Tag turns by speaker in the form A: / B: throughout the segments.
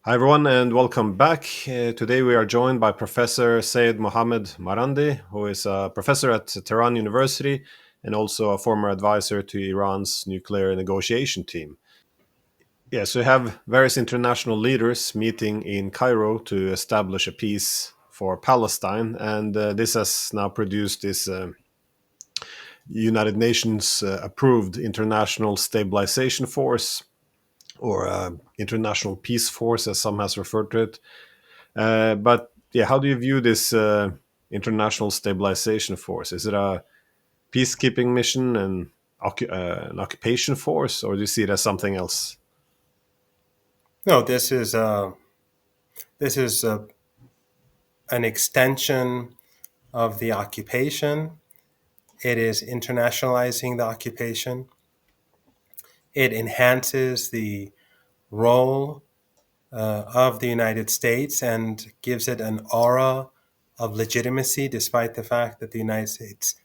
A: Hi, everyone, and welcome back. Today, we are joined by Professor Seyed Mohammad Marandi, who is a professor at Tehran University and also a former advisor to Iran's nuclear negotiation team. Yes, we have various international leaders meeting in Cairo to establish a peace for Palestine, and this has now produced this United Nations approved International Stabilization Force, or International Peace Force, as some has referred to it. But yeah, how do you view this international stabilization force? Is it a peacekeeping mission and an occupation force, or do you see it as something else?
B: No, this is an extension of the occupation. It is internationalizing the occupation. It enhances the role of the United States and gives it an aura of legitimacy, despite the fact that the United States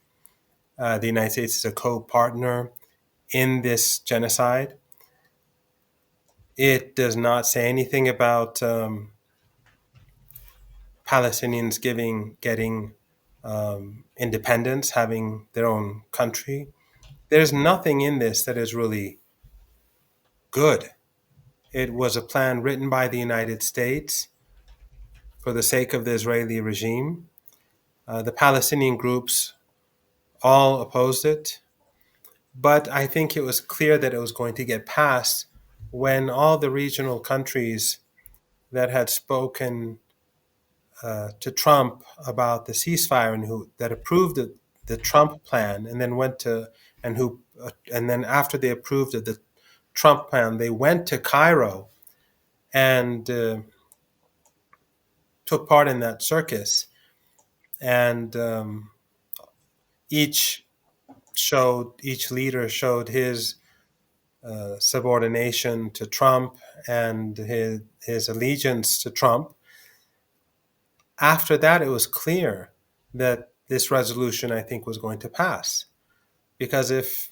B: is a co-partner in this genocide. It does not say anything about Palestinians getting independence, having their own country. There's nothing in this that is really good. It was a plan written by the United States for the sake of the Israeli regime. The Palestinian groups all opposed it, but I think it was clear that it was going to get passed when all the regional countries that had spoken to Trump about the ceasefire and who that approved the Trump plan, and then went to and who and then after they approved of the Trump plan, they went to Cairo and took part in that circus, and each each leader showed his subordination to Trump and his allegiance to Trump. After that, it was clear that this resolution, I think, was going to pass. Because if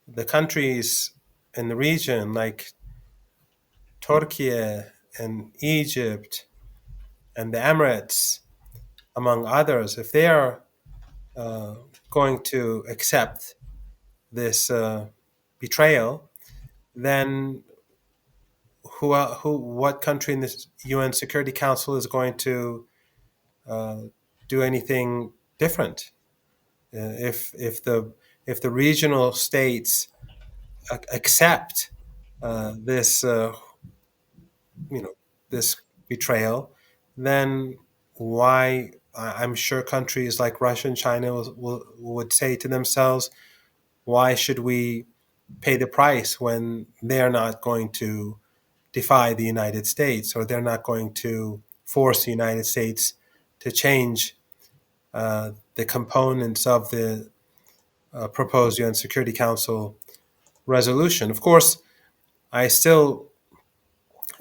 B: the countries in the region, like Turkey and Egypt and the Emirates, among others, if they are uh, going to accept this betrayal, then what country in the UN Security Council is going to uh, do anything different? If the regional states accept this you know this betrayal, then why? I'm sure countries like Russia and China would say to themselves, why should we pay the price when they're not going to defy the United States, or they're not going to force the United States to change the components of the proposed UN Security Council resolution? Of course, I still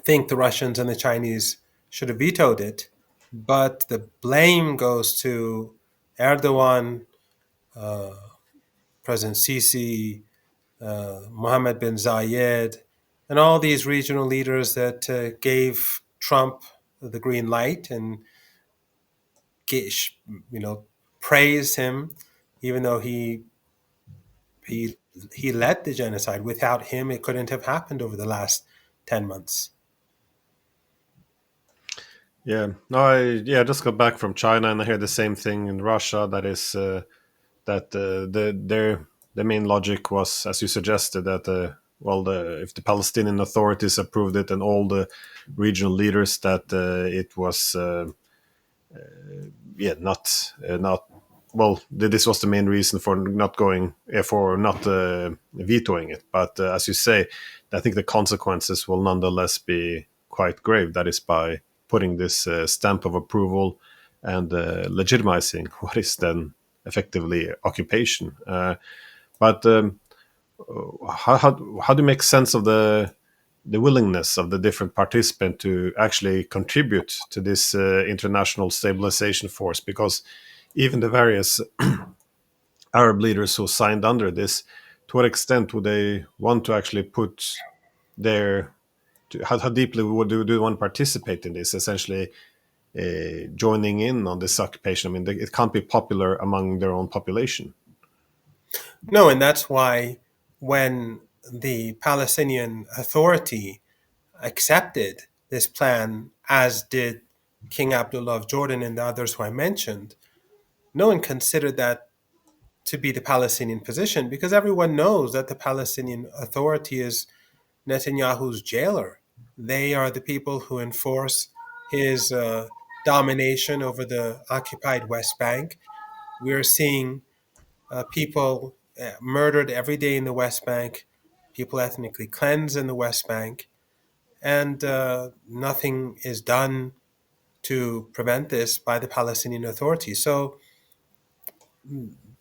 B: think the Russians and the Chinese should have vetoed it, but the blame goes to Erdogan, uh, President Sisi, Mohammed bin Zayed, and all these regional leaders that gave Trump the green light and you know praised him, even though he he led the genocide. Without him, it couldn't have happened over the last 10 months.
A: Yeah, no, I just got back from China, and I hear the same thing in Russia. That is that the main logic was, as you suggested, that if the Palestinian authorities approved it and all the regional leaders, that it was not well. This was the main reason for not going for not vetoing it. But as you say, I think the consequences will nonetheless be quite grave. That is by putting this stamp of approval and legitimizing what is then effectively occupation. But how do you make sense of the willingness of the different participants to actually contribute to this international stabilization force? Because even the various Arab leaders who signed under this, to what extent would they want to actually put their how deeply would do one participate in this? Essentially, joining in on this occupation. I mean, it can't be popular among their own population.
B: No, and that's why when the Palestinian Authority accepted this plan, as did King Abdullah of Jordan and the others who I mentioned, no one considered that to be the Palestinian position because everyone knows that the Palestinian Authority is Netanyahu's jailer. They are the people who enforce his domination over the occupied West Bank. We're seeing people murdered every day in the West Bank, people ethnically cleansed in the West Bank, and nothing is done to prevent this by the Palestinian Authority. So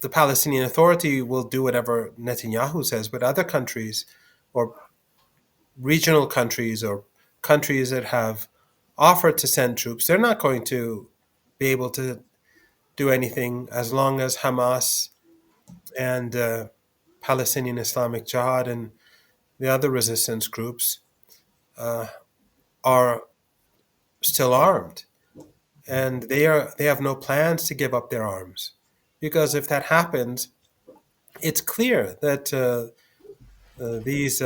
B: the Palestinian Authority will do whatever Netanyahu says, but other countries or regional countries or countries that have offered to send troops, they're not going to be able to do anything as long as Hamas and Palestinian Islamic Jihad and the other resistance groups are still armed, and they have no plans to give up their arms, because if that happens, it's clear that these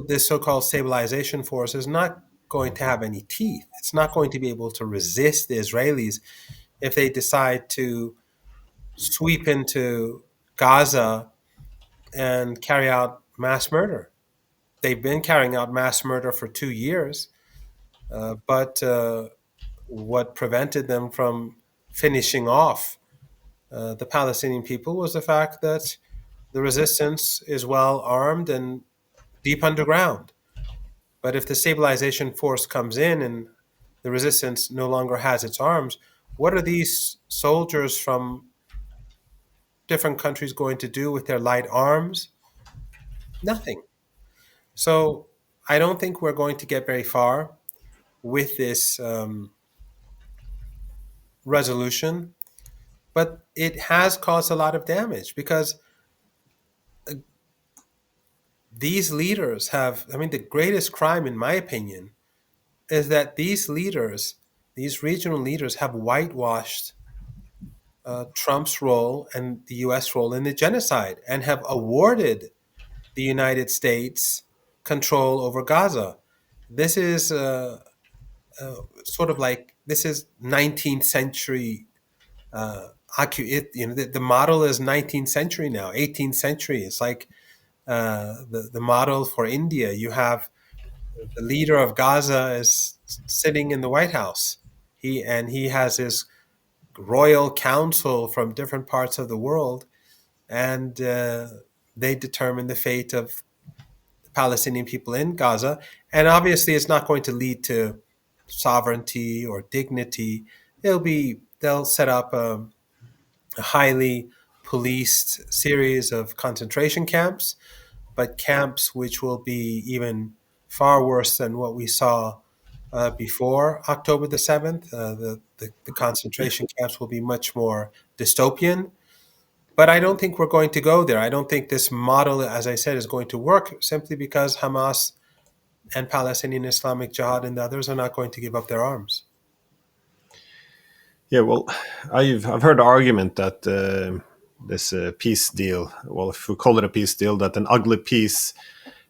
B: this so-called stabilization force is not going to have any teeth. It's not going to be able to resist the Israelis if they decide to sweep into Gaza and carry out mass murder. They've been carrying out mass murder for 2 years, but what prevented them from finishing off the Palestinian people was the fact that the resistance is well armed and deep underground. But if the stabilization force comes in and the resistance no longer has its arms, what are these soldiers from different countries going to do with their light arms? Nothing. So I don't think we're going to get very far with this resolution, but it has caused a lot of damage because these leaders have, I mean, the greatest crime, in my opinion, is that these leaders, these regional leaders, have whitewashed Trump's role and the US role in the genocide and have awarded the United States control over Gaza. This is sort of like, this is 19th century. The model is 19th century now, 18th century. It's like the model for India. You have the leader of Gaza is sitting in the White House. He has his royal council from different parts of the world, and they determine the fate of the Palestinian people in Gaza. And obviously, it's not going to lead to sovereignty or dignity. They'll set up a highly policed series of concentration camps, but camps which will be even far worse than what we saw before October the 7th. The concentration camps will be much more dystopian. But I don't think we're going to go there. I don't think this model, as I said, is going to work simply because Hamas and Palestinian Islamic Jihad and the others are not going to give up their arms.
A: Yeah, well, I've heard the argument that this peace deal, well, if we call it a peace deal, that an ugly peace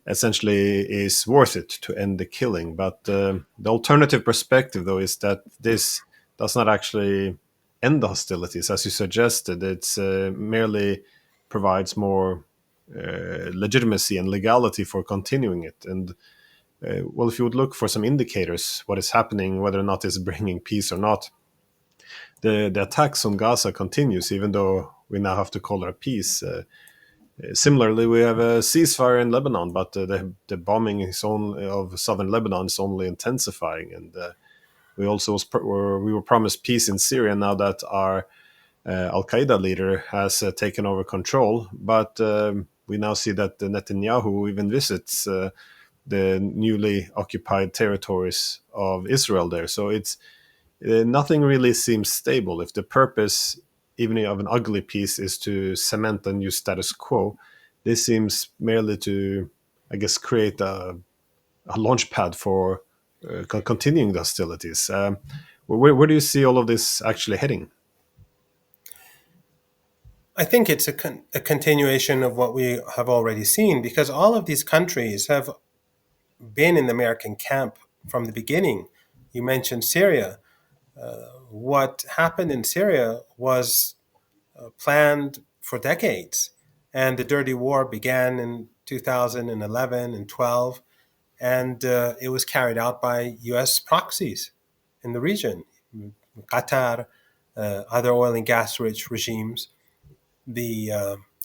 A: essentially is worth it to end the killing. But the alternative perspective, though, is that this does not actually end the hostilities, as you suggested. It's merely provides more legitimacy and legality for continuing it. And well, if you would look for some indicators, what is happening, whether or not it's bringing peace or not, the attacks on Gaza continues, even though we now have to call it a peace. Similarly, we have a ceasefire in Lebanon, but the bombing of southern Lebanon is only intensifying. And we were promised peace in Syria now that our Al Qaeda leader has taken over control. But we now see that Netanyahu even visits the newly occupied territories of Israel there. So it's nothing really seems stable. If the purpose, even of an ugly peace, is to cement a new status quo, this seems merely to, I guess, create a a launch pad for continuing the hostilities. Where do you see all of this actually heading?
B: I think it's a continuation of what we have already seen because all of these countries have been in the American camp from the beginning. You mentioned Syria. What happened in Syria was planned for decades, and the dirty war began in 2011 and 12, and it was carried out by U.S. proxies in the region, Qatar, other oil and gas rich regimes, the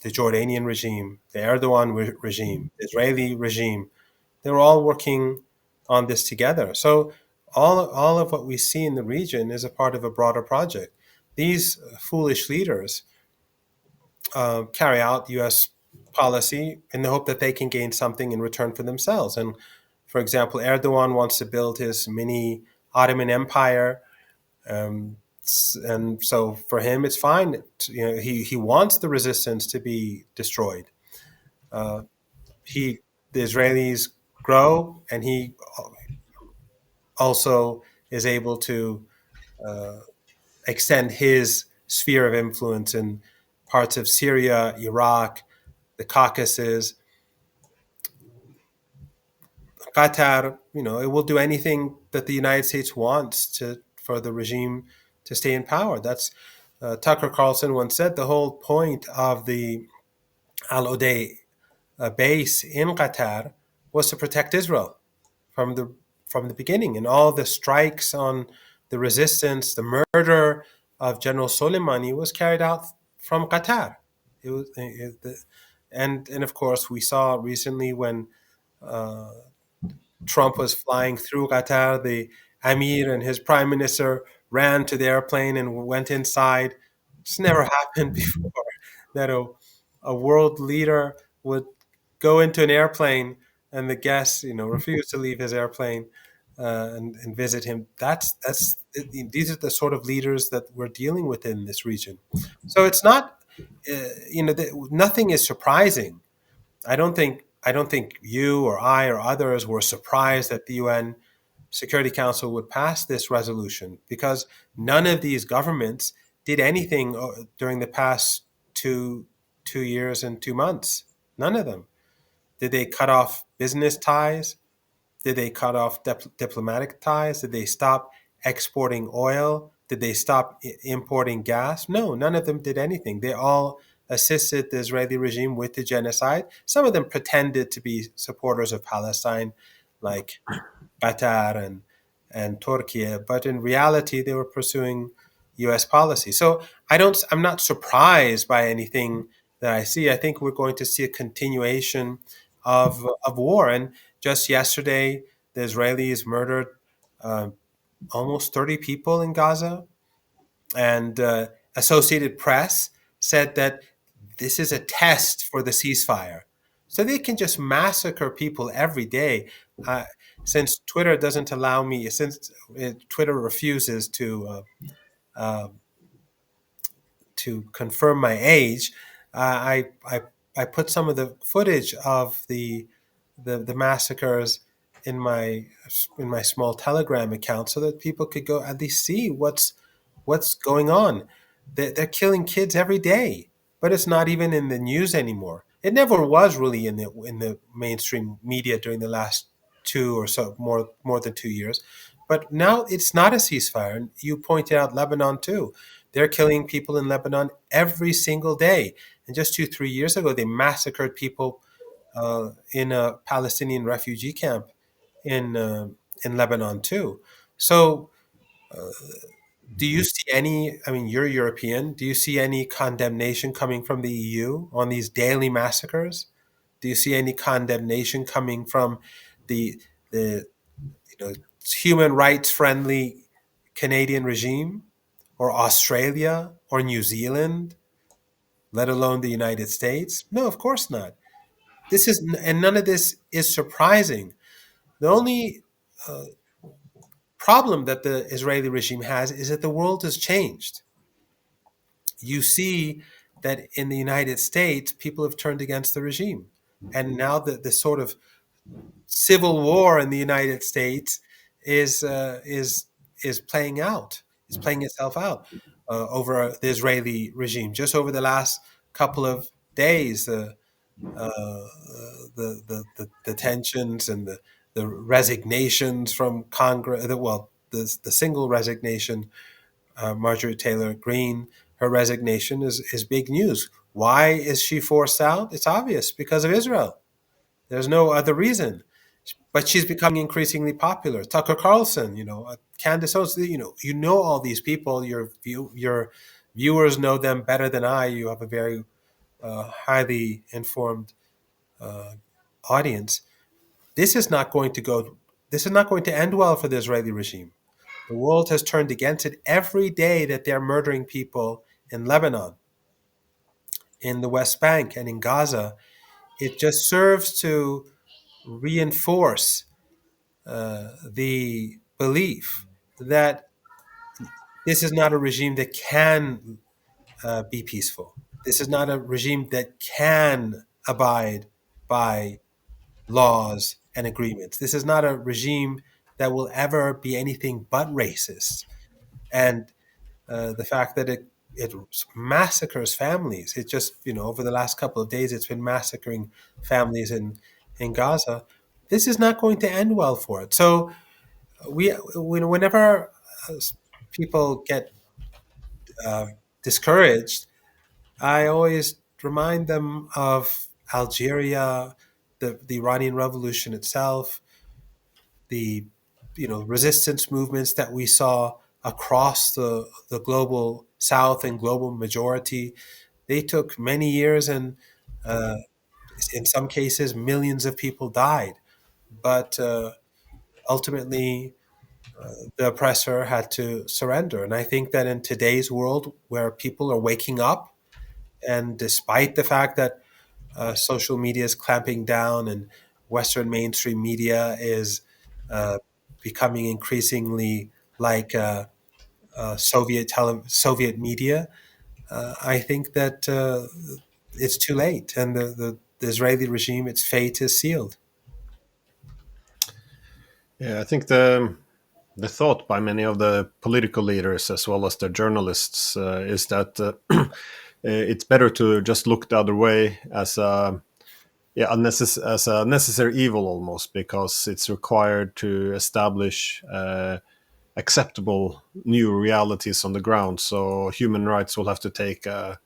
B: Jordanian regime, the Erdogan regime, the Israeli regime. They were all working on this together. So all of what we see in the region is a part of a broader project. These foolish leaders carry out U.S. policy in the hope that they can gain something in return for themselves. And for example, Erdogan wants to build his mini Ottoman Empire, and so for him, it's fine. He wants the resistance to be destroyed. Uh, he the Israelis grow, and he also is able to extend his sphere of influence in parts of Syria, Iraq, the Caucasus, Qatar. It will do anything that the United States wants to for the regime to stay in power. That's Tucker Carlson once said the whole point of the Al Udeid base in Qatar was to protect Israel from the beginning, and all the strikes on the resistance, the murder of General Soleimani was carried out from Qatar. It was, and of course we saw recently when Trump was flying through Qatar, the Amir and his prime minister ran to the airplane and went inside. It's never happened before that a world leader would go into an airplane and the guest, refuse to leave his airplane and visit him. These are the sort of leaders that we're dealing with in this region. So it's not, nothing is surprising. I don't think you or I or others were surprised that the UN Security Council would pass this resolution because none of these governments did anything during the past two years and 2 months. None of them. Did they cut off business ties? Did they cut off diplomatic ties? Did they stop exporting oil? Did they stop importing gas? No, none of them did anything. They all assisted the Israeli regime with the genocide. Some of them pretended to be supporters of Palestine, like Qatar and Turkey, but in reality, they were pursuing U.S. policy. So I'm not surprised by anything that I see. I think we're going to see a continuation of war. And just yesterday, the Israelis murdered uh, almost 30 people in Gaza, and Associated Press said that this is a test for the ceasefire. So they can just massacre people every day. Uh, since Twitter doesn't allow me, since Twitter refuses uh, to confirm my age, I put some of the footage of the massacres in my small Telegram account so that people could go at least see what's going on. They're killing kids every day, but it's not even in the news anymore. It never was really in the mainstream media during the last two or so more than 2 years. But now it's not a ceasefire. And you pointed out Lebanon too. They're killing people in Lebanon every single day. And just 2, 3 years ago, they massacred people in a Palestinian refugee camp in Lebanon too. So do you see any? I mean, you're European. Do you see any condemnation coming from the EU on these daily massacres? Do you see any condemnation coming from the human rights friendly Canadian regime or Australia or New Zealand, let alone the United States? No, of course not. And none of this is surprising. The only problem that the Israeli regime has is that the world has changed. You see that in the United States, people have turned against the regime. And now the sort of civil war in the United States is is playing out. Is playing itself out over the Israeli regime. Just over the last couple of days, the tensions and the resignations from Congress. Well, the single resignation, Marjorie Taylor Greene, her resignation is big news. Why is she forced out? It's obvious, because of Israel. There's no other reason. But she's becoming increasingly popular. Tucker Carlson, Candace Owens, you know all these people. Your viewers know them better than I. You have a very highly informed audience. This is not going to go. This is not going to end well for the Israeli regime. The world has turned against it every day that they're murdering people in Lebanon, in the West Bank, and in Gaza. It just serves to reinforce the belief that this is not a regime that can be peaceful. This is not a regime that can abide by laws and agreements. This is not a regime that will ever be anything but racist. And the fact that it massacres families, it just, over the last couple of days, it's been massacring families in Gaza. This is not going to end well for it. So whenever people get discouraged, I always remind them of Algeria, the Iranian Revolution itself, the resistance movements that we saw across the global South and global majority. They took many years, and uh, in some cases, millions of people died. But ultimately, the oppressor had to surrender. And I think that in today's world, where people are waking up, and despite the fact that social media is clamping down and Western mainstream media is uh, becoming increasingly like Soviet media, I think that it's too late, and the Israeli regime, its fate is sealed.
A: Yeah, I think the thought by many of the political leaders as well as the journalists is that it's better to just look the other way as a as a necessary evil almost, because it's required to establish acceptable new realities on the ground. So human rights will have to take a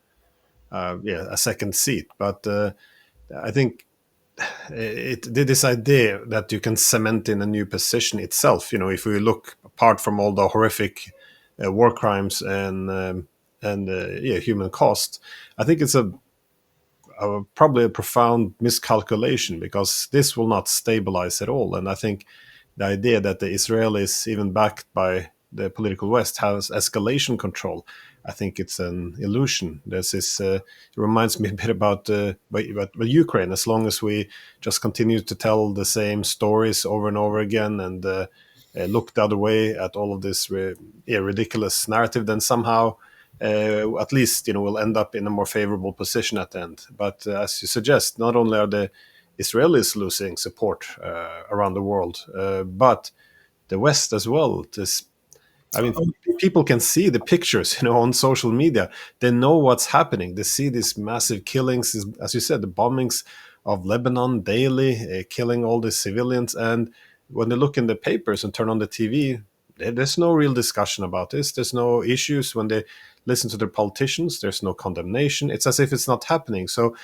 A: second seat. But I think this idea that you can cement in a new position itself, if we look apart from all the horrific war crimes and human cost, I think it's probably a profound miscalculation, because this will not stabilize at all. And I think the idea that the Israelis, even backed by the political West, has escalation control, I think it's an illusion. This is it reminds me a bit about Ukraine. As long as we just continue to tell the same stories over and over again, and look the other way at all of this ridiculous narrative, then somehow at least we'll end up in a more favorable position at the end. But as you suggest, not only are the Israelis losing support around the world, but the West as well. I mean, people can see the pictures, on social media. They know what's happening. They see these massive killings, as you said, the bombings of Lebanon daily, killing all the civilians. And when they look in the papers and turn on the TV, there's no real discussion about this. There's no issues when they listen to their politicians. There's no condemnation. It's as if it's not happening. So,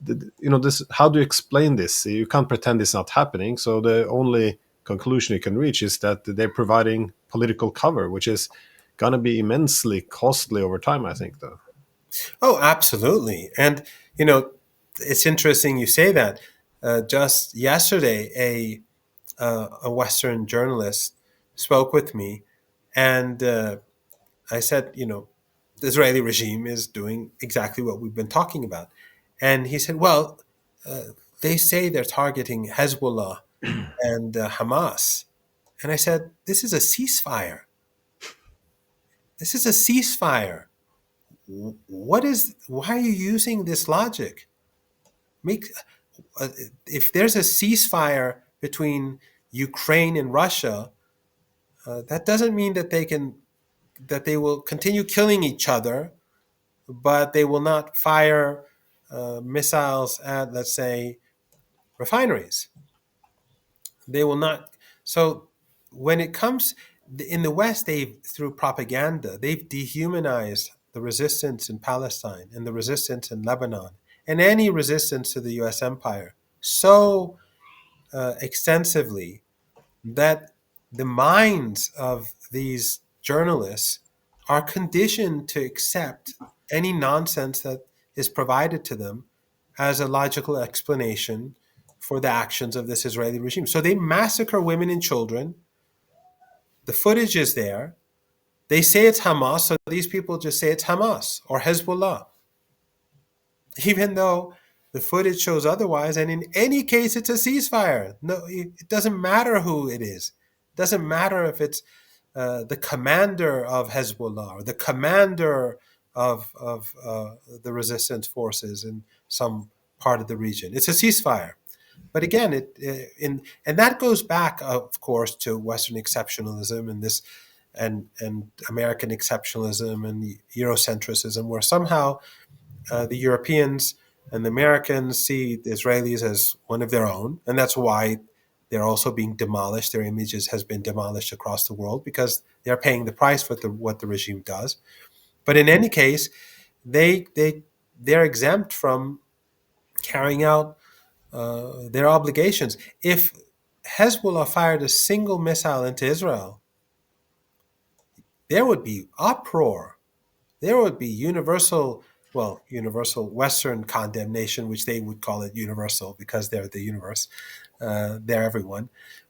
A: this, how do you explain this? You can't pretend it's not happening. So the only conclusion you can reach is that they're providing political cover, which is going to be immensely costly over time, I think, though.
B: Oh, absolutely. And, it's interesting you say that. Just yesterday, a Western journalist spoke with me, and I said, the Israeli regime is doing exactly what we've been talking about. And he said, well, they say they're targeting Hezbollah and Hamas. And I said, this is a ceasefire. This is a ceasefire. Why are you using this logic? Make if there's a ceasefire between Ukraine and Russia, that doesn't mean that they will continue killing each other, but they will not fire missiles at, let's say, refineries. They will not. So when it comes in the West, through propaganda, they've dehumanized the resistance in Palestine and the resistance in Lebanon and any resistance to the U.S. empire so extensively that the minds of these journalists are conditioned to accept any nonsense that is provided to them as a logical explanation for the actions of this Israeli regime. So they massacre women and children. The footage is there. They say it's Hamas, so these people just say it's Hamas or Hezbollah, even though the footage shows otherwise. And in any case, it's a ceasefire. No, it doesn't matter who it is. It doesn't matter if it's the commander of Hezbollah or the commander of the resistance forces in some part of the region. It's a ceasefire. But again, and that goes back, of course, to Western exceptionalism and this and American exceptionalism and Eurocentrism, where somehow the Europeans and the Americans see the Israelis as one of their own, and that's why they're also being demolished. Their images has been demolished across the world because they're paying the price for what the regime does. But in any case, they're exempt from carrying out their obligations. If Hezbollah fired a single missile into Israel, there would be uproar. There would be universal Western condemnation, which they would call it universal because they're the universe. They're everyone,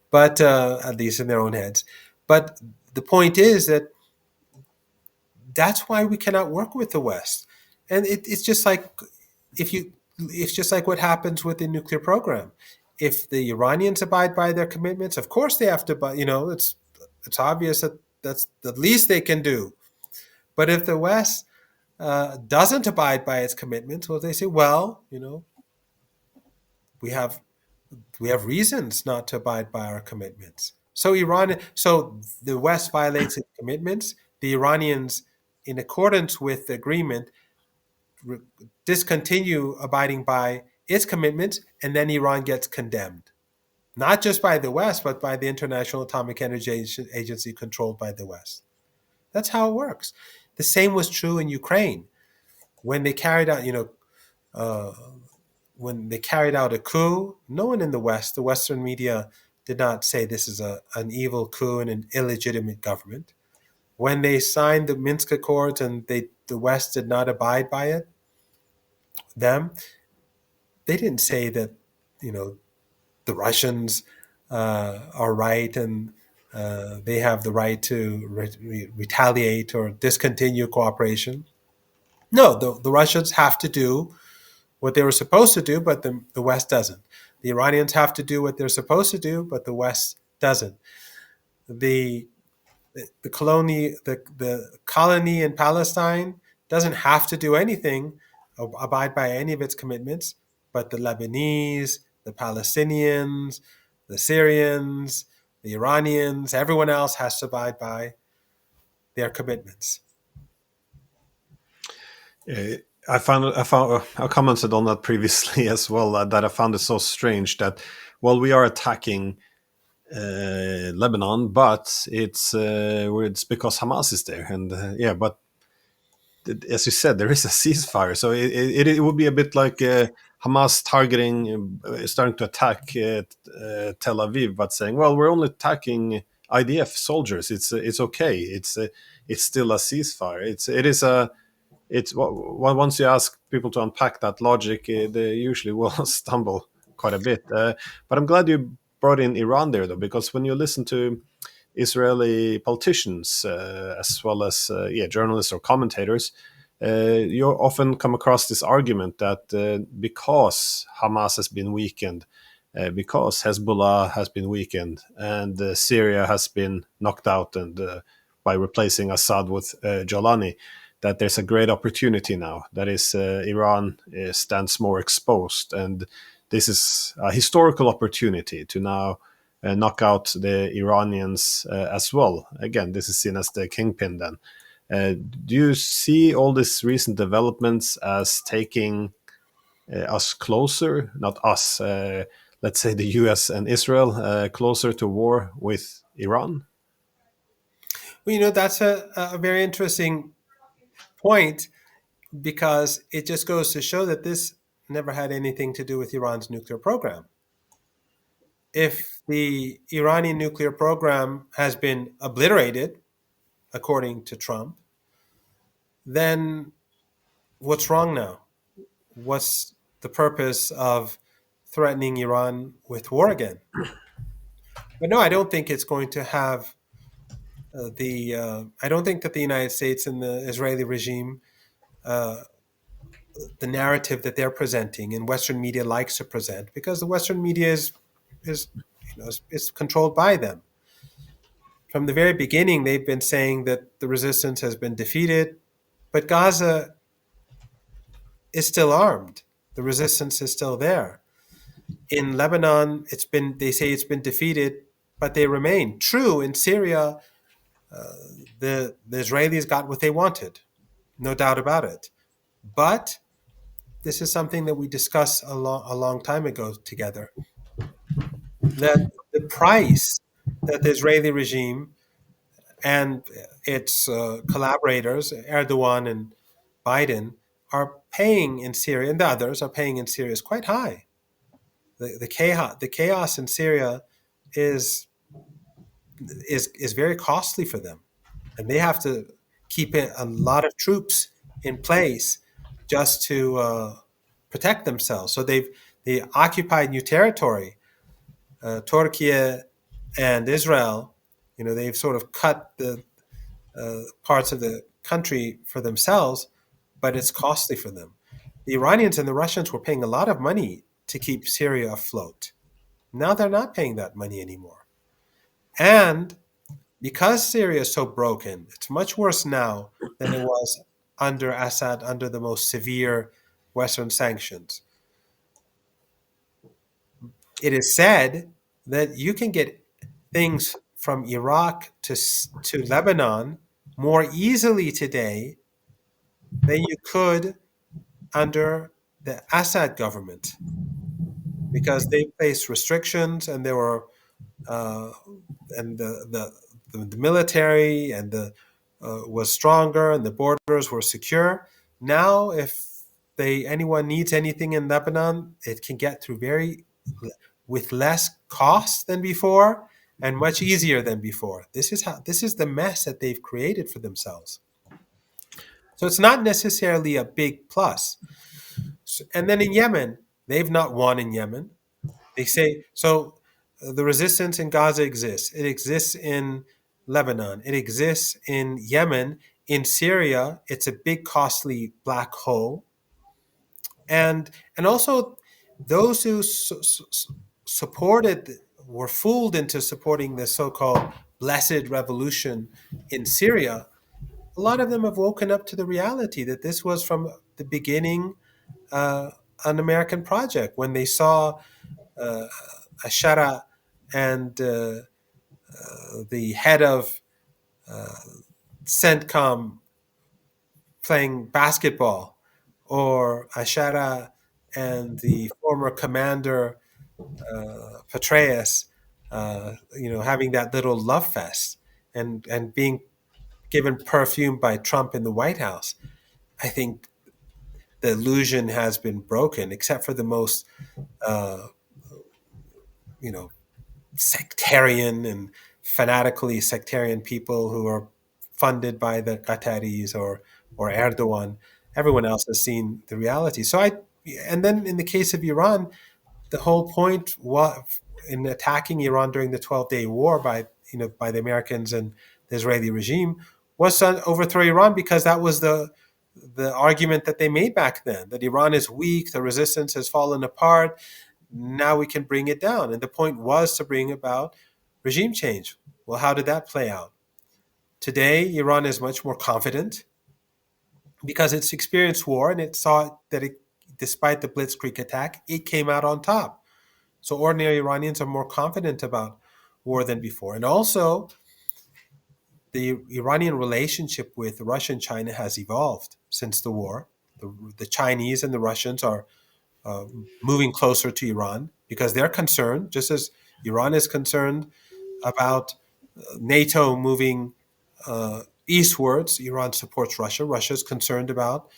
B: but at least in their own heads. But the point is that that's why we cannot work with the West. And it's just like if you, it's just like what happens with the nuclear program. If the Iranians abide by their commitments, of course they have to. But it's obvious that that's the least they can do. But if the West doesn't abide by its commitments, well, they say, well, we have we have reasons not to abide by our commitments. So the West violates its commitments. The Iranians, in accordance with the agreement, discontinue abiding by its commitments, and then Iran gets condemned, not just by the West, but by the International Atomic Energy Agency controlled by the West. That's how it works. The same was true in Ukraine when they carried out, uh, when they carried out a coup. No one in the West, the Western media, did not say this is an evil coup and an illegitimate government. When they signed the Minsk Accords and the West did not abide by it, them, they didn't say that, the Russians are right and they have the right to retaliate or discontinue cooperation. No, the Russians have to do what they were supposed to do, but the West doesn't. The Iranians have to do what they're supposed to do, but the West doesn't. The the colony in Palestine doesn't have to do anything, abide by any of its commitments, but the Lebanese, the Palestinians, the Syrians, the Iranians, everyone else has to abide by their commitments.
A: Uh, I commented on that previously as well. That I found it so strange that, well, we are attacking Lebanon, but it's because Hamas is there, and yeah, but as you said, there is a ceasefire, so it would be a bit like Hamas targeting, starting to attack Tel Aviv, but saying, well, we're only attacking IDF soldiers. It's okay. It's still a ceasefire. It is a it's once you ask people to unpack that logic, they usually will stumble quite a bit. But I'm glad you brought in Iran there, though, because when you listen to Israeli politicians as well as journalists or commentators, you often come across this argument that because Hamas has been weakened, because Hezbollah has been weakened, and Syria has been knocked out, and by replacing Assad with Jalani, that there's a great opportunity now. That is, Iran stands more exposed, and this is a historical opportunity to now knock out the Iranians as well. Again, this is seen as the kingpin then. Do you see all these recent developments as taking us closer, not us, let's say the US and Israel, closer to war with Iran?
B: Well, that's a very interesting point, because it just goes to show that this never had anything to do with Iran's nuclear program. If the Iranian nuclear program has been obliterated, according to Trump, then what's wrong now? What's the purpose of threatening Iran with war again? But no, I don't think it's going to have I don't think that the United States and the Israeli regime, uh, the narrative that they're presenting and Western media likes to present, because the Western media is is controlled by them. From the very beginning, they've been saying that the resistance has been defeated, but Gaza is still armed. The resistance is still there. In Lebanon, they say it's been defeated, but they remain. True, in Syria, the Israelis got what they wanted, no doubt about it. But this is something that we discussed a long time ago together. That the price that the Israeli regime and its collaborators, Erdogan and Biden, are paying in Syria, and the others are paying in Syria, is quite high. The chaos in Syria is is very costly for them, and they have to keep a lot of troops in place just to protect themselves. So they occupied new territory. Turkey and Israel, they've sort of cut the parts of the country for themselves, but it's costly for them. The Iranians and the Russians were paying a lot of money to keep Syria afloat. Now they're not paying that money anymore. And because Syria is so broken, it's much worse now than it was under Assad, under the most severe Western sanctions. It is said that you can get things from Iraq to Lebanon more easily today than you could under the Assad government, because they placed restrictions, and there were uh, and the military and the was stronger, and the borders were secure. Now, if anyone needs anything in Lebanon, it can get through very with less cost than before, and much easier than before. This is the mess that they've created for themselves. So it's not necessarily a big plus. And then in Yemen, they've not won in Yemen. They say so. The resistance in Gaza exists. It exists in Lebanon. It exists in Yemen. In Syria, it's a big, costly black hole. And also, those who supported were fooled into supporting the so-called blessed revolution in Syria. A lot of them have woken up to the reality that this was from the beginning uh, an American project. When they saw uh, Ashara and the head of CENTCOM playing basketball, or Ashara and the former commander Petraeus, having that little love fest, and being given perfume by Trump in the White House. I think the illusion has been broken, except for the most, uh, you know, sectarian and fanatically sectarian people who are funded by the Qataris or Erdogan. Everyone else has seen the reality. And then in the case of Iran, the whole point in attacking Iran during the 12-day war by the Americans and the Israeli regime was to overthrow Iran, because that was the argument that they made back then, that Iran is weak, the resistance has fallen apart, now we can bring it down. And the point was to bring about regime change. Well, how did that play out? Today, Iran is much more confident because it's experienced war, and it saw that despite the Blitzkrieg attack, it came out on top. So ordinary Iranians are more confident about war than before. And also, the Iranian relationship with Russia and China has evolved since the war. The Chinese and the Russians are uh, moving closer to Iran because they're concerned, just as Iran is concerned about NATO moving eastwards. Iran supports Russia. Russia is concerned about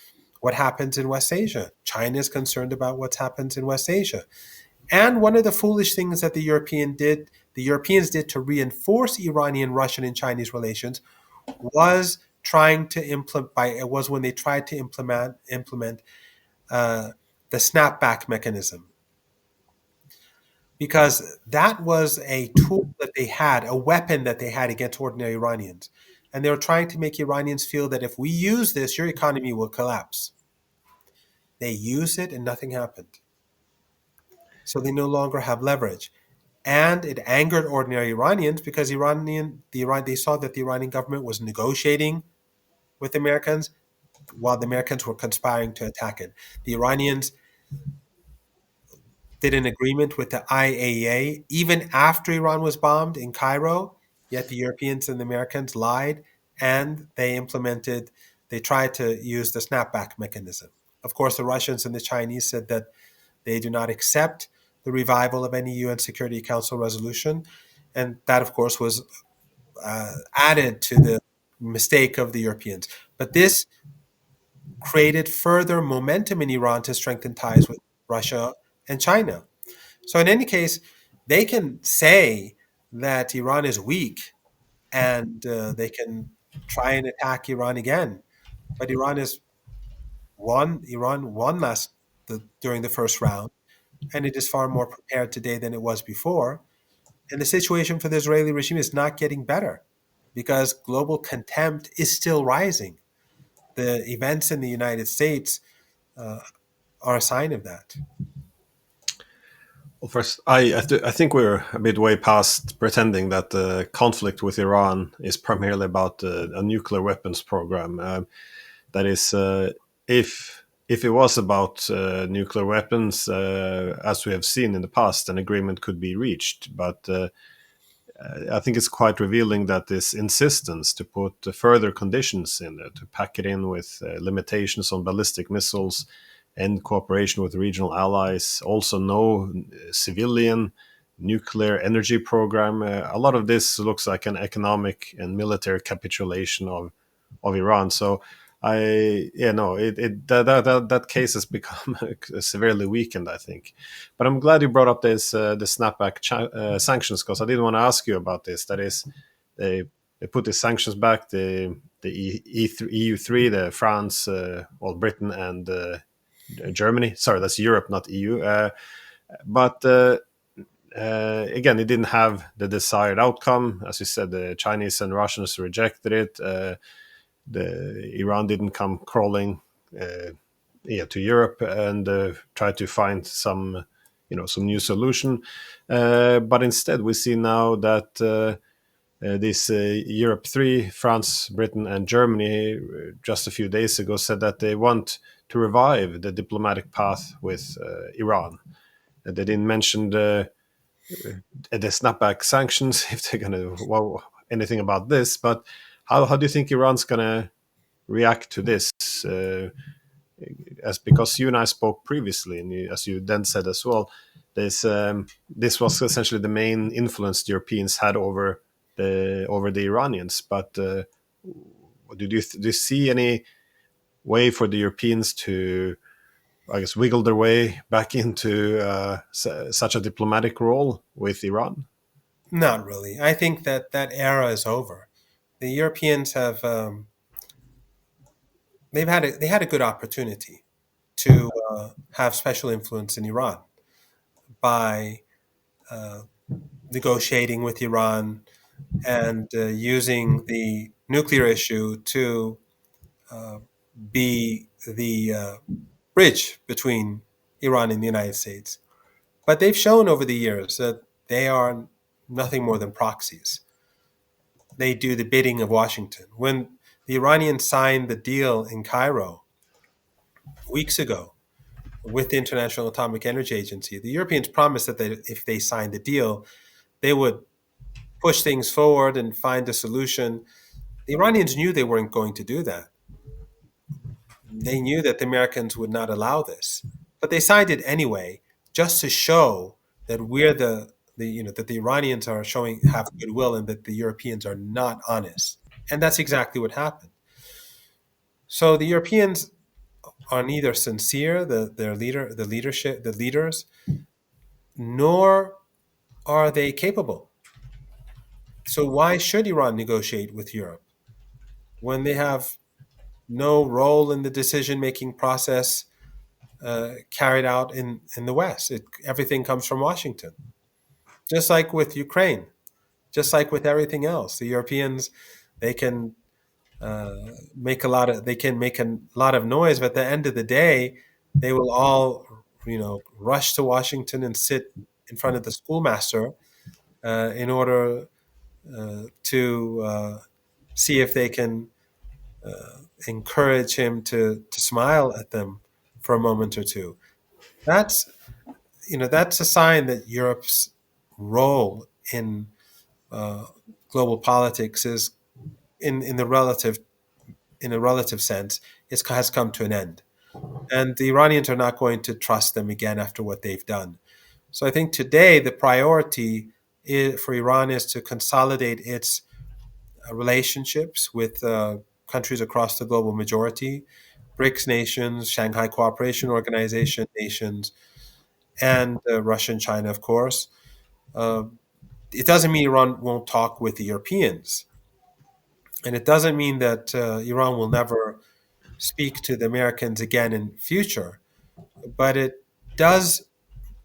B: what happens in West Asia. China is concerned about what happens in West Asia. And one of the foolish things that the Europeans did to reinforce Iranian, Russian, and Chinese relations was trying to implement. It was when they tried to implement uh, the snapback mechanism, because that was a tool that they had, a weapon that they had against ordinary Iranians, and they were trying to make Iranians feel that if we use this, your economy will collapse. They used it, and nothing happened. So they no longer have leverage. And it angered ordinary Iranians because they saw that the Iranian government was negotiating with the Americans while the Americans were conspiring to attack it. The Iranians did an agreement with the IAEA even after Iran was bombed in Cairo, yet the Europeans and the Americans lied and they tried to use the snapback mechanism. Of course, the Russians and the Chinese said that they do not accept the revival of any UN Security Council resolution. And that, of course, was added to the mistake of the Europeans. But this created further momentum in Iran to strengthen ties with Russia and China. So, in any case, they can say that Iran is weak and they can try and attack Iran again. But Iran won during the first round, and it is far more prepared today than it was before. And the situation for the Israeli regime is not getting better because global contempt is still rising. The events in the United States uh, are a sign of that.
A: Well, first, I think we're a bit way past pretending that the conflict with Iran is primarily about a nuclear weapons program. That is, if it was about nuclear weapons, as we have seen in the past, an agreement could be reached. But I think it's quite revealing that this insistence to put further conditions in there, to pack it in with limitations on ballistic missiles and cooperation with regional allies, also no civilian nuclear energy program. A lot of this looks like an economic and military capitulation of Iran. So no, that case has become severely weakened, I think. But I'm glad you brought up this the snapback sanctions, because I didn't want to ask you about this. That is, they they put the sanctions back. The EU3, the France, well, Britain and Germany. Sorry, that's Europe, not EU. But again, it didn't have the desired outcome. As you said, the Chinese and Russians rejected it. The Iran didn't come crawling to Europe and try to find some new solution. But instead, we see now that this Europe 3, France, Britain, and Germany, just a few days ago, said that they want to revive the diplomatic path with Iran. They didn't mention the snapback sanctions if they're going to anything about this. But how do you think Iran's going to react to this? As because you and I spoke previously, and as you then said as well, this was essentially the main influence the Europeans had over the Iranians. But do you see any way for the Europeans to, I guess, wiggle their way back into such a diplomatic role with Iran?
B: Not really. I think that that era is over. The Europeans have they had a good opportunity to have special influence in Iran by uh, negotiating with Iran and using the nuclear issue to uh, be the bridge between Iran and the United States. But they've shown over the years that they are nothing more than proxies. They do the bidding of Washington. When the Iranians signed the deal in Cairo weeks ago, with the International Atomic Energy Agency. The Europeans promised that if they signed the deal, they would push things forward and find a solution. The Iranians knew they weren't going to do that. They knew that the Americans would not allow this, but they signed it anyway, just to show that we're that the Iranians are showing have goodwill and that the Europeans are not honest. And that's exactly what happened. So the Europeans are neither sincere, the leaders, nor are they capable. So why should Iran negotiate with Europe when they have no role in the decision-making process carried out in the West? Everything comes from Washington. Just like with Ukraine, just like with everything else, the Europeans, they can they can make a lot of noise, but at the end of the day, they will all rush to Washington and sit in front of the schoolmaster in order to see if they can encourage him to smile at them for a moment or two. That's that's a sign that Europe's role in uh, global politics is in the relative in a relative sense has come to an end, and the Iranians are not going to trust them again after what they've done. So I think today the priority for Iran is to consolidate its relationships with countries across the global majority, BRICS nations, Shanghai Cooperation Organization nations, and Russia and China, of course. Uh, it doesn't mean Iran won't talk with the Europeans, and it doesn't mean that Iran will never speak to the Americans again in future. But it does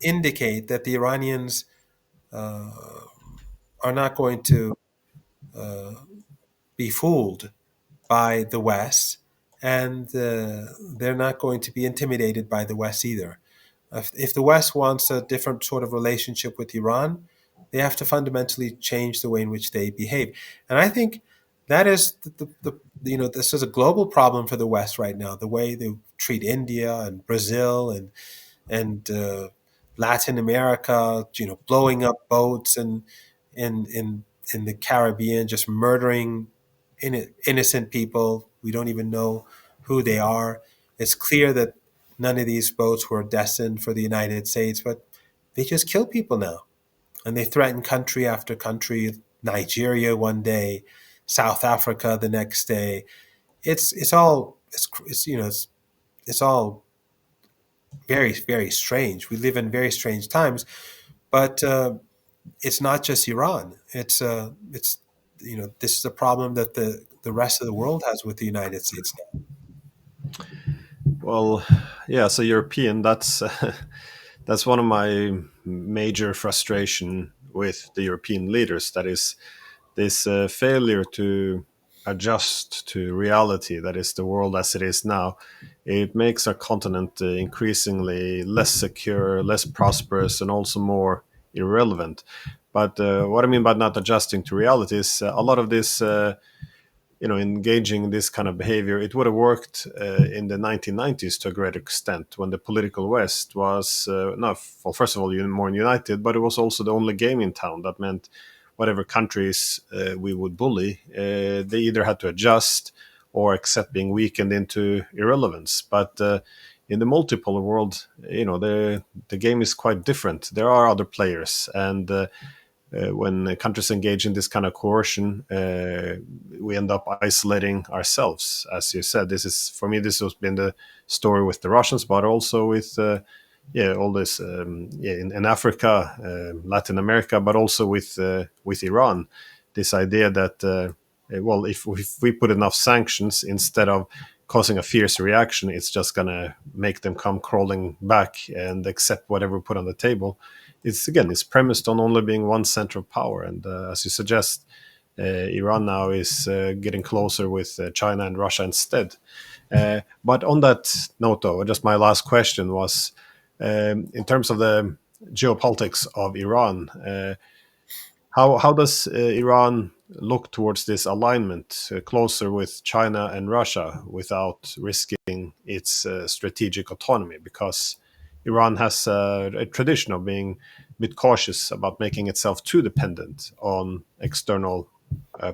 B: indicate that the Iranians uh, are not going to uh, be fooled by the West, and they're not going to be intimidated by the West either. If the West wants a different sort of relationship with Iran, they have to fundamentally change the way in which they behave. And I think that is this is a global problem for the West right now. The way they treat India and Brazil and Latin America, blowing up boats and in the Caribbean, just murdering innocent people. We don't even know who they are. It's clear that none of these boats were destined for the United States, but they just kill people now, and they threaten country after country. Nigeria one day, South Africa the next day. It's all very, very strange. We live in very strange times, but it's not just Iran. It's this is a problem that the rest of the world has with the United States now.
A: Well, yeah, as a European, that's that's one of my major frustration with the European leaders. That is this failure to adjust to reality. That is the world as it is now. It makes our continent increasingly less secure, less prosperous, and also more irrelevant. But what I mean by not adjusting to reality is a lot of this. Engaging in this kind of behavior, it would have worked in the 1990s to a great extent when the political West was not, well, first of all, more united, but it was also the only game in town. That meant whatever countries we would bully, they either had to adjust or accept being weakened into irrelevance. But in the multipolar world, the game is quite different. There are other players, and when countries engage in this kind of coercion, we end up isolating ourselves. As you said, this is for me. This has been the story with the Russians, but also with all this in Africa, Latin America, but also with Iran. This idea that well, if we put enough sanctions instead of causing a fierce reaction, it's just gonna make them come crawling back and accept whatever we put on the table. It's premised on only being one center of power, and as you suggest, Iran now is getting closer with China and Russia instead. But on that note, though, just my last question was, in terms of the geopolitics of Iran, how does Iran look towards this alignment closer with China and Russia without risking its strategic autonomy? Because Iran has a tradition of being a bit cautious about making itself too dependent on external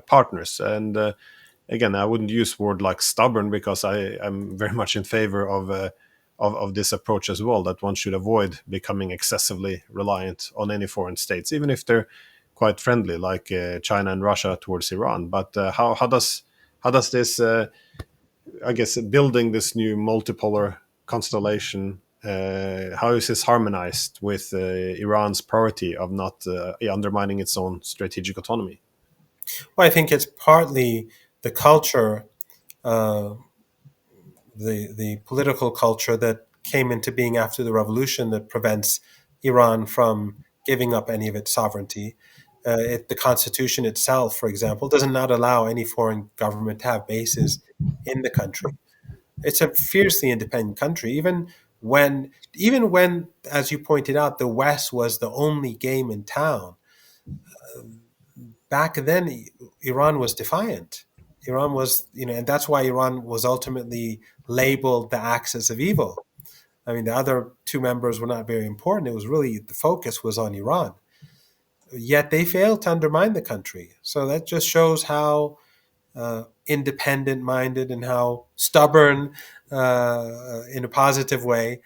A: partners. And again, I wouldn't use word like stubborn because I'm very much in favor of this approach as well. That one should avoid becoming excessively reliant on any foreign states, even if they're quite friendly, like China and Russia towards Iran. But how does this I guess building this new multipolar constellation, how is this harmonized with Iran's priority of not undermining its own strategic autonomy?
B: Well, I think it's partly the culture, uh, the political culture that came into being after the revolution that prevents Iran from giving up any of its sovereignty. The constitution itself, for example, does not allow any foreign government to have bases in the country. It's a fiercely independent country, even when, as you pointed out, the West was the only game in town. Back then, Iran was defiant. Iran was, and that's why Iran was ultimately labeled the axis of evil. I mean, the other two members were not very important. It was really the focus was on Iran. Yet they failed to undermine the country. So that just shows how independent minded and how stubborn, in a positive way,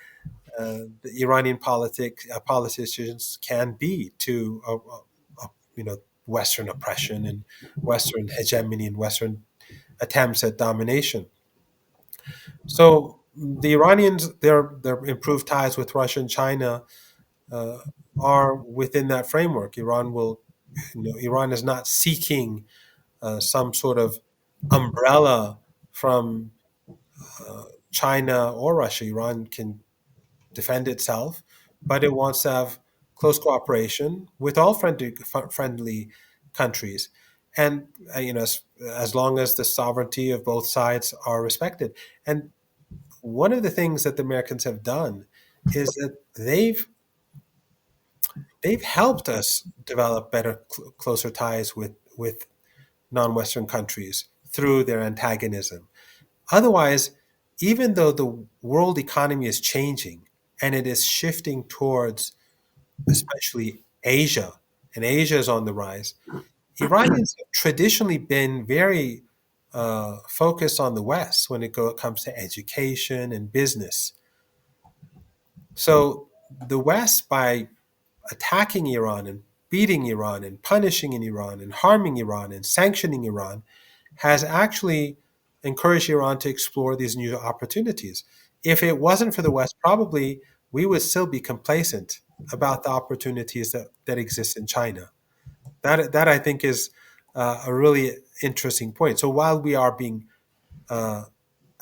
B: the Iranian politicians can be to Western oppression and Western hegemony and Western attempts at domination. So the Iranians, their improved ties with Russia and China uh, are within that framework. Iran is not seeking some sort of umbrella from China or Russia. Iran can defend itself, but it wants to have close cooperation with all friendly countries, and as long as the sovereignty of both sides are respected. And one of the things that the Americans have done is that they've helped us develop better, closer ties with non-Western countries through their antagonism. Otherwise, even though the world economy is changing and it is shifting towards especially Asia, and Asia is on the rise, Iranians have traditionally been very focused on the West when it comes to education and business. So the West, by attacking Iran and beating Iran and punishing in Iran and harming Iran and sanctioning Iran, has actually encouraged Iran to explore these new opportunities. If it wasn't for the West, probably we would still be complacent about the opportunities that exist in China. That I think is a really interesting point. So while we are being uh,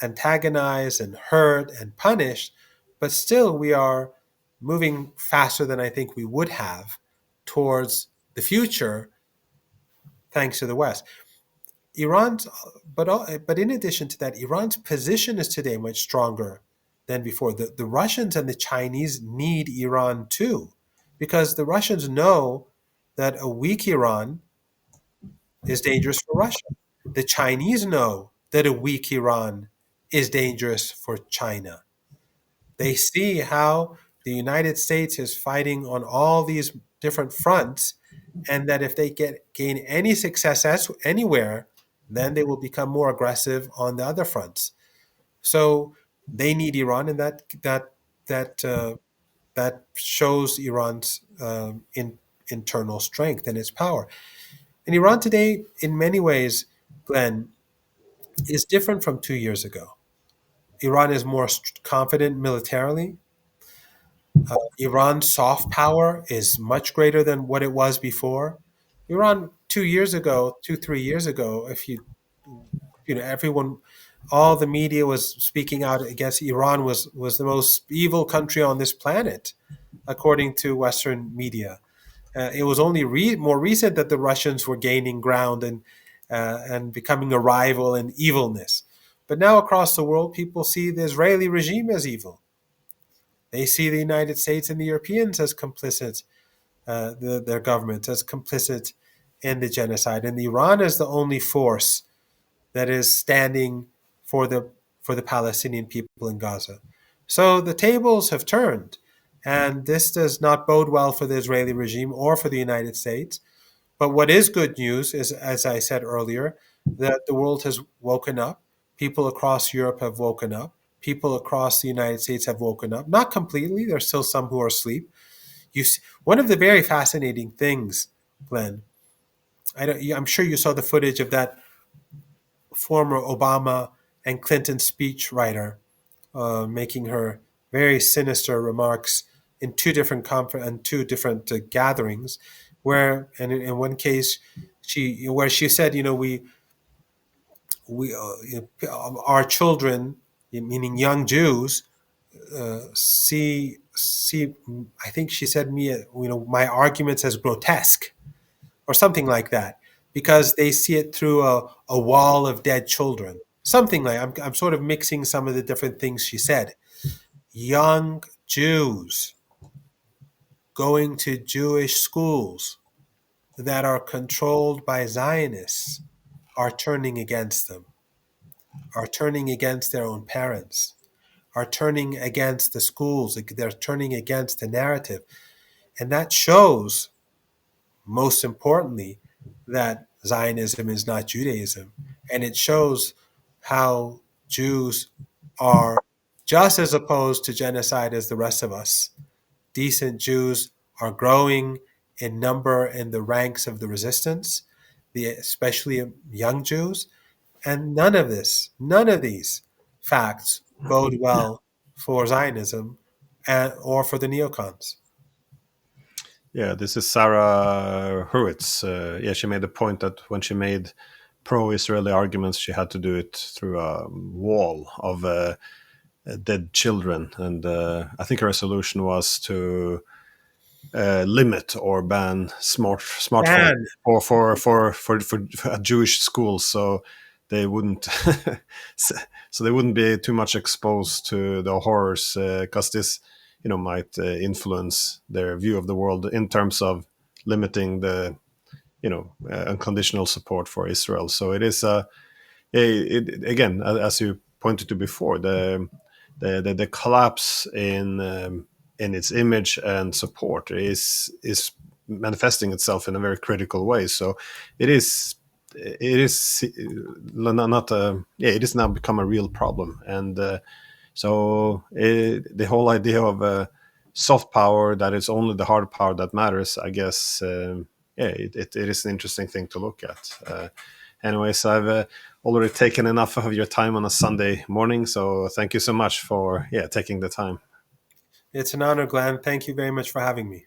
B: antagonized and hurt and punished, but still we are moving faster than I think we would have towards the future, thanks to the West. Iran's, but in addition to that, Iran's position is today much stronger than before. The Russians and the Chinese need Iran too, because the Russians know that a weak Iran is dangerous for Russia. The Chinese know that a weak Iran is dangerous for China. They see how the United States is fighting on all these different fronts, and that if they gain any success anywhere, then they will become more aggressive on the other fronts. So they need Iran, and that shows Iran's internal strength and its power. And Iran today, in many ways, Glenn, is different from 2 years ago. Iran is more confident militarily. Iran's soft power is much greater than what it was before. Iran 2 years ago, 3 years ago, if everyone, all the media was speaking out against Iran was the most evil country on this planet, according to Western media. It was only more recent that the Russians were gaining ground and becoming a rival in evilness. But now across the world, people see the Israeli regime as evil. They see the United States and the Europeans as complicit, their governments as complicit in the genocide, and Iran is the only force that is standing for the Palestinian people in Gaza. So the tables have turned. And this does not bode well for the Israeli regime or for the United States. But what is good news is, as I said earlier, that the world has woken up. People across Europe have woken up. People across the United States have woken up. Not completely. There's still some who are asleep. One of the very fascinating things, Glenn. I'm sure you saw the footage of that former Obama and Clinton speechwriter making her very sinister remarks in two different gatherings, where and in one case she said, our children, meaning young Jews, see. I think she said me, my arguments as grotesque or something like that, because they see it through a wall of dead children. Something like I'm sort of mixing some of the different things she said. Young Jews going to Jewish schools that are controlled by Zionists are turning against them, are turning against their own parents, are turning against the schools, they're turning against the narrative. And that shows, most importantly, that Zionism is not Judaism. And it shows how Jews are just as opposed to genocide as the rest of us. Decent Jews are growing in number in the ranks of the resistance, especially young Jews. And none of these facts bode well for Zionism or for the neocons.
A: Yeah, this is Sarah Hurwitz. Yeah, she made the point that when she made pro-Israeli arguments, she had to do it through a wall of dead children, and I think her solution was to limit or ban smartphones
B: And
A: for Jewish schools, so they wouldn't so they wouldn't be too much exposed to the horrors, because this might influence their view of the world in terms of limiting the unconditional support for Israel. So it is again, as you pointed to before, the collapse in its image and support is manifesting itself in a very critical way. So it is not yeah, it has now become a real problem. And the whole idea of soft power, that it's only the hard power that matters, I guess, yeah, it is an interesting thing to look at. Anyways, I've already taken enough of your time on a Sunday morning, so thank you so much for taking the time.
B: it's an honor, Glenn. Thank you very much for having me.